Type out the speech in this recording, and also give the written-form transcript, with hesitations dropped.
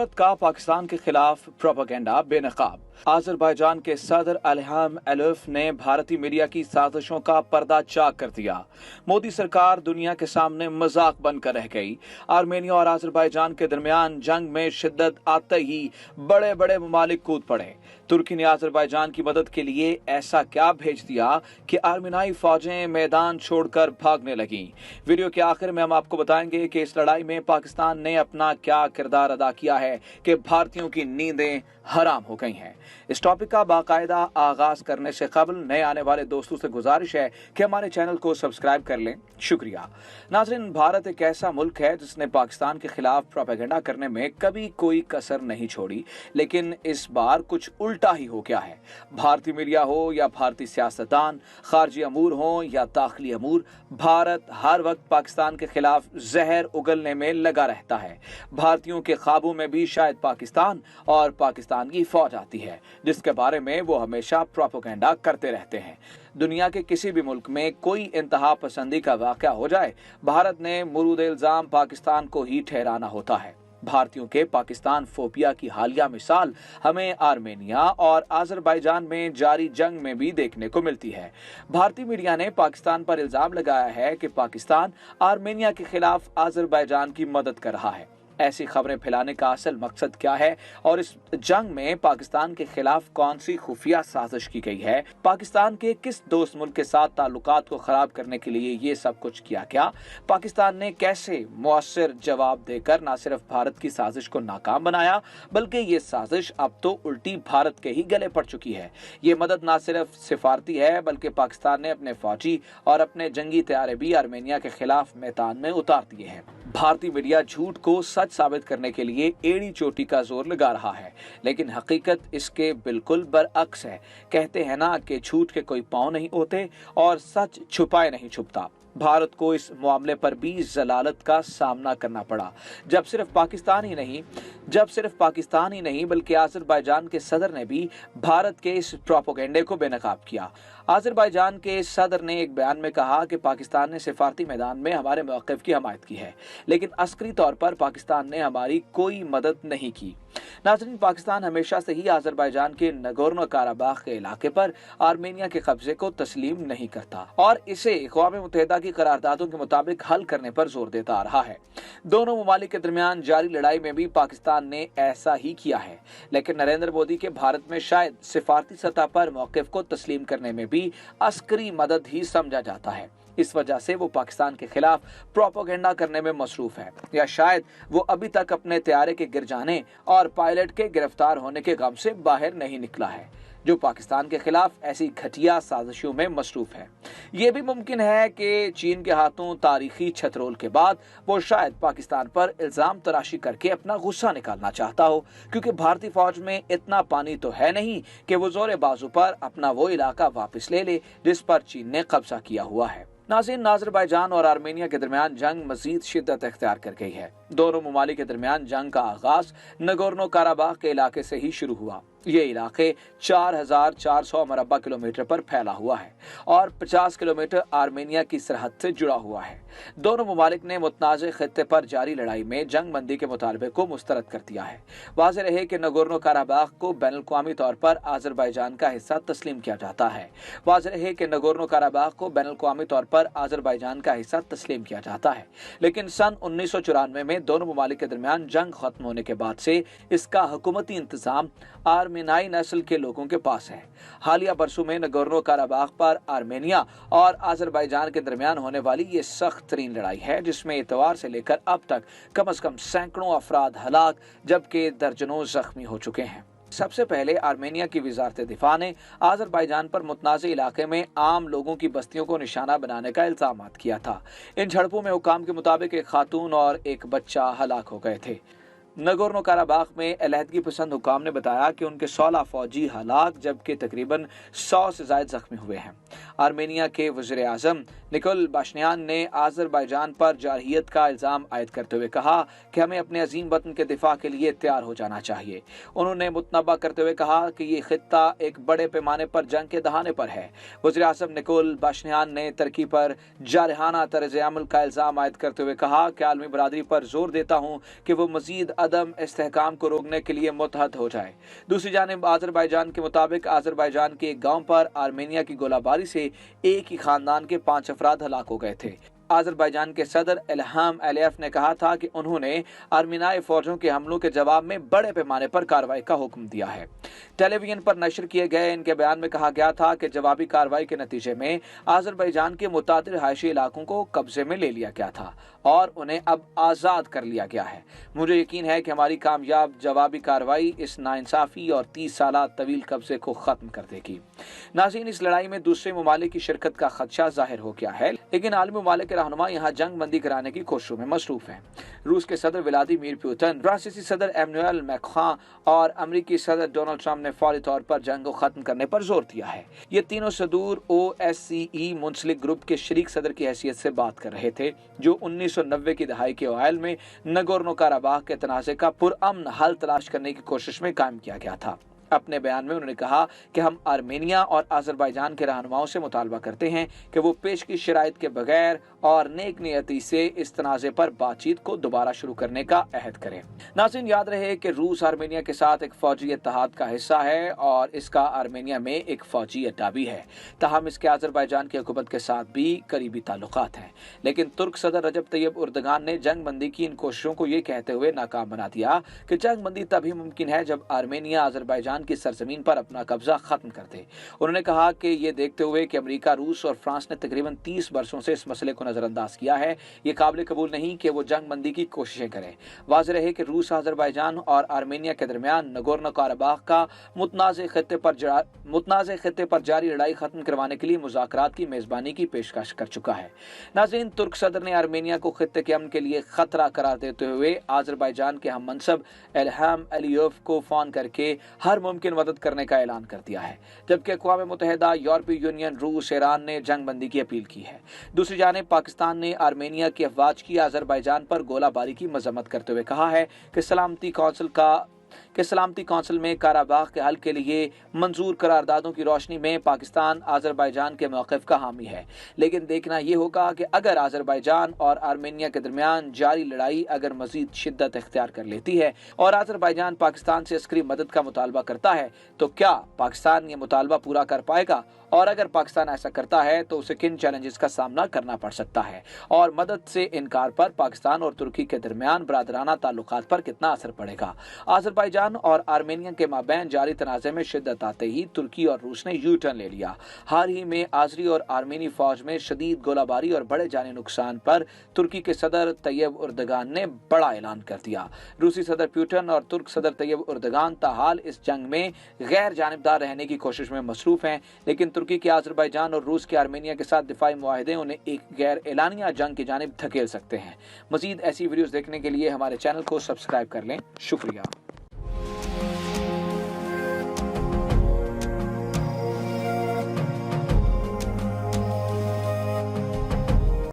भारत का पाकिस्तान के खिलाफ प्रोपेगेंडा बेनकाब। आज़रबाईजान के सदर इल्हाम अलीयव ने भारतीय मीडिया की साजिशों का पर्दा चाक कर दिया। मोदी सरकार दुनिया के सामने मजाक बनकर रह गई। आर्मेनिया और आज़रबाईजान के दरमियान जंग में शिद्दत आते ही बड़े बड़े ममालिक कूद पड़े। तुर्की ने आज़रबाईजान की मदद के लिए ऐसा क्या भेज दिया कि आर्मेनियाई फौजें मैदान छोड़कर भागने लगीं। वीडियो के आखिर में हम आपको बताएंगे कि इस लड़ाई में पाकिस्तान ने अपना क्या किरदार अदा किया है कि भारतीयों की नींदें हराम हो गई हैं। इस टॉपिक का बाकायदा आगाज करने से कबल नए आने वाले दोस्तों से गुजारिश है कि हमारे चैनल को सब्सक्राइब कर लें। शुक्रिया। नाज़रीन, भारत एक ऐसा मुल्क है जिसने पाकिस्तान के खिलाफ प्रोपेगेंडा करने में कभी कोई कसर नहीं छोड़ी, लेकिन इस बार कुछ उल्टा ही हो गया है। भारतीय मीडिया हो या भारतीय सियासतदान, खारजी अमूर हो या दाखिली अमूर, भारत हर वक्त पाकिस्तान के खिलाफ जहर उगलने में लगा रहता है। भारतीयों के ख्वाबों में भी शायद पाकिस्तान और पाकिस्तान की फौज आती है, जिसके बारे में वो हमेशा प्रोपेगेंडा करते रहते हैं। दुनिया के किसी भी मुल्क में कोई इंतहा पसंदी का वाक़या हो जाए, भारत ने मुरूद इल्जाम पाकिस्तान को ही ठहराना होता है। भारतीयों के पाकिस्तान फोबिया की हालिया मिसाल हमें आर्मेनिया और आज़रबाईजान में जारी जंग में भी देखने को मिलती है। भारतीय मीडिया ने पाकिस्तान पर इल्जाम लगाया है कि पाकिस्तान आर्मेनिया के खिलाफ आज़रबाईजान की मदद कर रहा है। ऐसी खबरें फैलाने का असल मकसद क्या है और इस जंग में पाकिस्तान के खिलाफ कौन सी खुफिया साजिश की गई है? पाकिस्तान के किस दोस्त मुल्क के साथ ताल्लुकात को खराब करने के लिए ये सब कुछ किया गया? पाकिस्तान ने कैसे मुअस्सिर जवाब देकर न सिर्फ भारत की साजिश को नाकाम बनाया, बल्कि ये साजिश अब तो उल्टी भारत के ही गले पड़ चुकी है। ये मदद न सिर्फ सिफारती है, बल्कि पाकिस्तान ने अपने फौजी और अपने जंगी तैयारे भी आर्मेनिया के खिलाफ मैदान में उतार दिए हैं। भारतीय मीडिया झूठ को सच साबित करने के लिए एड़ी चोटी का जोर लगा रहा है, लेकिन हकीकत इसके बिल्कुल बरअक्स है। कहते हैं ना कि झूठ के कोई पांव नहीं होते और सच छुपाए नहीं छुपता। भारत को इस मामले पर भी जलालत का सामना करना पड़ा। जब सिर्फ पाकिस्तान ही नहीं बल्कि आज़रबाईजान के सदर ने भी भारत के इस प्रोपेगेंडे को बेनकाब किया। आज़रबाईजान के सदर ने एक बयान में कहा कि पाकिस्तान ने सिफारती मैदान में हमारे मौक़िफ़ की हमायत की है, लेकिन अस्करी तौर पर पाकिस्तान ने हमारी कोई मदद नहीं की। नाज़रीन, पाकिस्तान हमेशा से ही आज़रबाईजान के नगोर्नो काराबाख के इलाके पर आर्मेनिया के कब्जे को तस्लीम नहीं करता और इसे अक़वाम मुत्तहिदा की करारदादों के मुताबिक हल करने पर जोर देता आ रहा है। दोनों ममालिक के दरमियान जारी लड़ाई में भी पाकिस्तान ने ऐसा ही किया है, लेकिन नरेंद्र मोदी के भारत में शायद सिफारती सतह पर मौक़िफ़ को तस्लीम करने में भी अस्करी मदद ही समझा जाता है। इस वजह से वो पाकिस्तान के खिलाफ प्रोपेगेंडा करने में मसरूफ है, या शायद वो अभी तक अपने तैयारे के गिर जाने और पायलट के गिरफ्तार होने के गम से बाहर नहीं निकला है, जो पाकिस्तान के खिलाफ ऐसी घटिया साजिशों में मसरूफ है। ये भी मुमकिन है कि चीन के हाथों तारीखी छतरोल के बाद वो शायद पाकिस्तान पर इल्जाम तराशी करके अपना गुस्सा निकालना चाहता हो, क्योंकि भारतीय फौज में इतना पानी तो है नहीं कि वो जोरे बाजू पर अपना वो इलाका वापस ले ले जिस पर चीन ने कब्जा किया हुआ है। नाज़रीन, आज़रबाईजान और आर्मेनिया के दरमियान जंग मजीद शिद्दत इख्तियार कर गई है। दोनों ममालिक के दरमियान जंग का आगाज नगोर्नो काराबाख के इलाके से ही शुरू हुआ। ये इलाके 4400 मरबा किलोमीटर पर फैला हुआ है और 50 किलोमीटर आर्मेनिया की सरहद से जुड़ा हुआ है। दोनों ममालिक ने मुतनाज़ खित्ते पर जारी लड़ाई में जंग बंदी के मुतालबे को मुस्तरद कर दिया है। वाज़ेह रहे कि नगोर्नो काराबाख को बैनुल-अक़वामी तौर पर आज़रबाईजान का हिस्सा तस्लीम किया जाता है। वाज़ेह रहे कि नगोर्नो काराबाख को बैनुल-अक़वामी तौर पर आज़रबाईजान का हिस्सा तस्लीम किया जाता है, लेकिन सन 1994 में दोनों ममालिक के दरमियान जंग खत्म होने के बाद से इसका हुकूमती इंतजाम आर्मेनियाई नस्ल के लोगों के पास है। हालिया बरसों में नगोर्नो काराबाख पर आर्मेनिया और आज़रबाईजान के दरमियान होने वाली ये सख्त तरीन लड़ाई है, जिसमें इतवार से लेकर अब तक कम से कम सैकड़ों अफराद हलाक जबकि दर्जनों जख्मी हो चुके हैं। सबसे पहले आर्मेनिया की वजारत दिफा ने आज़रबाईजान पर मुतनाज़ इलाके में आम लोगों की बस्तियों को निशाना बनाने का इल्जाम किया था। इन झड़पों में हुकाम के मुताबिक एक खातून और एक बच्चा हलाक हो गए थे। नगोर्नो काराबाख में अलहदगी पसंद हुकाम ने बताया कि उनके 16 फौजी हलाक जबकि तकरीबन 100 से ज्यादा जख्मी हुए हैं। आर्मेनिया के वज़ीर आज़म निकोल पाशिनियान ने आज़रबाईजान पर जारहियत का इल्ज़ाम आयद करते हुए कहा कि हमें अपने अजीम वतन के दिफा के लिए तैयार हो जाना चाहिए। उन्होंने मुतनबा करते हुए कहा कि ये खित्ता एक बड़े पैमाने पर जंग के दहाने पर है। वज़ीर आज़म निकोल पाशिनियान ने तरक्की पर जारहाना तर्ज अमल का इल्ज़ाम आयद करते हुए कहा कि आलमी बरादरी पर जोर देता हूँ कि वो मजीद अदम इस्तेहकाम को रोकने के लिए मुतहद हो जाए। दूसरी जानिब आज़रबाईजान के मुताबिक आज़रबाईजान के एक गांव पर आर्मेनिया की गोलाबारी से एक ही खानदान के 5 अफराद हलाक हो गए थे। आज़रबाईजान के सदर इल्हाम अलियेव ने कहा था कि उन्होंने आर्मेनियाई फौजों के हमलों के जवाब में बड़े पैमाने पर कार्रवाई का हुक्म दिया है। टेलीविजन पर नशर किए गए इनके बयान में कहा गया था कि जवाबी कार्रवाई के नतीजे में आज़रबाईजान के मुतादिर रिहायशी इलाकों को कब्जे में ले लिया गया था और उन्हें अब आज़ाद कर लिया गया है। मुझे यकीन है कि हमारी कामयाब जवाबी कार्रवाई इस नाइंसाफ़ी और 30 साल तवील कब्जे को ख़त्म कर देगी। नाज़रीन, इस लड़ाई में दूसरे ममालिक की शिरकत का खदशा जाहिर हो गया है, लेकिन आलमी ममालिक के रहनुमा यहाँ जंग बंदी कराने की कोशिशों में मसरूफ हैं। रूस के सदर व्लादिमीर पुतिन, फ्रांसीसी सदर एमैनुएल मैक्रों और अमरीकी सदर डोनाल्ड ट्रंप ने फौरी तौर पर जंग को खत्म करने पर जोर दिया है। ये तीनों सदूर OSCE मुंसलिक ग्रुप के शरीक सदर की हैसियत से बात कर रहे थे, जो 1990 की दहाई के अवाइल में नगोर्नो काराबाख के तनाज़े का पुरअमन हल तलाश करने की कोशिश में कायम किया गया था। अपने बयान में उन्होंने कहा कि हम आर्मेनिया और आज़रबाईजान के रहनुमाओं से मुतालबा करते हैं कि वो पेश की शराइत के बगैर और नेक नियति से इस तनाज़े पर बातचीत को दोबारा शुरू करने का अहद करें। नाज़रीन, याद रहे कि रूस आर्मेनिया के साथ एक फौजी इत्तेहाद का हिस्सा है और इसका आर्मेनिया में एक फौजी अड्डा भी है। ताहम इसके आज़रबाईजान की हुकूमत के साथ भी करीबी ताल्लुकात हैं। लेकिन तुर्क सदर रजब तैयब उर्दगान ने जंग बंदी की इन कोशिशों को ये कहते हुए नाकाम बना दिया कि जंग बंदी तभी मुमकिन है जब आर्मेनिया आज़रबाईजान की सरजमीन पर अपना कब्जा खत्म कर दे। उन्होंने कहा कि ये देखते हुए कि अमेरिका, रूस और फ्रांस ने तकरीबन 30 बरसों से इस मसले को नजरअंदाज किया है, ये काबिल कबूल नहीं कि वो जंग बंदी की कोशिशें करें। वाज़ेह रहे कि रूस आज़रबाईजान और आर्मेनिया के दरमियान नगोर्नो काराबाख का मुतनाज़े खित्ते पर जारी लड़ाई खत्म करवाने के लिए मुज़ाकरात की मेज़बानी की पेशकश कर चुका है। नाज़रीन, तुर्क सदर ने आर्मेनिया को खित्ते के अमन के लिए खतरा करार देते हुए आज़रबाईजान के हम मनसब इल्हाम अलियेव को फोन करके हर मुमकिन मदद करने का ऐलान कर दिया है, जबकि अक़वाम मुत्तहिदा, यूरोपीय यूनियन, रूस, ईरान ने जंग बंदी की अपील की है। दूसरी जानिब पाकिस्तान ने आर्मेनिया की अफवाज की आज़रबाईजान पर गोलाबारी की मजम्मत करते हुए कहा है कि सलामती कौंसिल में काराबाख के हल के लिए मंजूर करारदादों की रोशनी में पाकिस्तान आज़रबाईजान के मौक़िफ़ का हामी है। लेकिन देखना ये होगा कि अगर आज़रबाईजान और आर्मेनिया के दरमियान जारी लड़ाई अगर मज़ीद शिद्दत इख्तियार कर लेती है और आज़रबाईजान पाकिस्तान से अस्करी मदद का मुतालबा करता है, तो क्या पाकिस्तान ये मुतालबा पूरा कर पाएगा? और अगर पाकिस्तान ऐसा करता है तो उसे किन चैलेंजेस का सामना करना पड़ सकता है और मदद से इनकार पर पाकिस्तान और तुर्की के दरमियान बरादराना ताल्लुकात पर कितना असर पड़ेगा? आज़रबाईजान और आर्मेनिया के माबैन जारी तनाज़े में शिद्दत आते ही तुर्की और रूस ने यू टर्न ले लिया। हाल ही में आज़री और आर्मेनी फौज में शदीद गोलाबारी और बड़े जानी नुकसान पर तुर्की के सदर तैयब उर्दगान ने बड़ा ऐलान कर दिया। रूसी सदर पुतिन और तुर्क सदर तैयब उर्दगान ताहाल इस जंग में गैर जानिबदार रहने की कोशिश में मसरूफ हैं, लेकिन तुर्की के आज़रबाईजान और रूस के आर्मेनिया के साथ दिफाई मुआहदे उन्हें एक गैर एलानिया जंग की जानिब धकेल सकते हैं। मजीद ऐसी वीडियोस देखने के लिए हमारे चैनल को सब्सक्राइब कर लें। शुक्रिया।